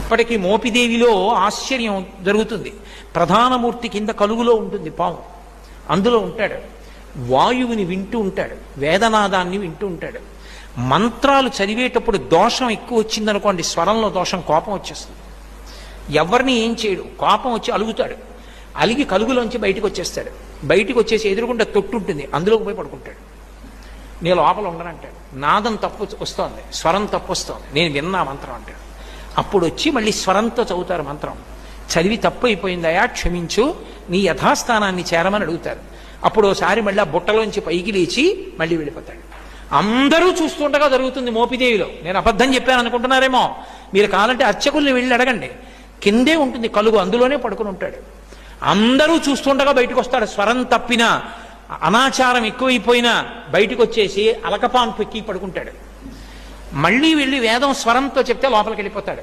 ఇప్పటికీ మోపిదేవిలో ఆశ్చర్యం జరుగుతుంది. ప్రధానమూర్తి కింద కలుగులో ఉంటుంది పాము, అందులో ఉంటాడు. వాయువుని వింటూ ఉంటాడు, వేదనాదాన్ని వింటూ ఉంటాడు. మంత్రాలు చదివేటప్పుడు దోషం ఎక్కువ వచ్చిందనుకోండి, స్వరంలో దోషం, కోపం వచ్చేస్తుంది. ఎవరిని ఏం చేయడు, కోపం వచ్చి అలుగుతాడు. అలిగి కలుగులోంచి బయటికి వచ్చేస్తాడు. బయటికి వచ్చేసి ఎదురుగుండా తొట్టు ఉంటుంది, అందులోకి పోయి పడుకుంటాడు. నేను లోపల ఉండనంటాడు. నాదం తప్పు వస్తోంది, స్వరం తప్పు వస్తోంది, నేను విన్నా మంత్రం అంటాడు. అప్పుడు వచ్చి మళ్ళీ స్వరంతో చదువుతారు మంత్రం. చదివి తప్పు అయిపోయిందయా, క్షమించు, నీ యథాస్థానాన్ని చేరమని అడుగుతారు. అప్పుడు ఒకసారి మళ్ళీ ఆ బుట్టలోంచి పైకి లేచి మళ్ళీ వెళ్ళిపోతాడు. అందరూ చూస్తుండగా జరుగుతుంది మోపిదేవిలో. నేను అబద్ధం చెప్పాను అనుకుంటున్నారేమో, మీరు కావాలంటే అర్చకుల్ని వెళ్ళి అడగండి. కిందే ఉంటుంది కలుగు, అందులోనే పడుకుని ఉంటాడు. అందరూ చూస్తుండగా బయటకు వస్తాడు. స్వరం తప్పినా, అనాచారం ఎక్కువైపోయినా బయటకు వచ్చేసి అలకపాన్ పెక్కి పడుకుంటాడు. మళ్ళీ వెళ్ళి వేదం స్వరంతో చెప్తే లోపలికి వెళ్ళిపోతాడు.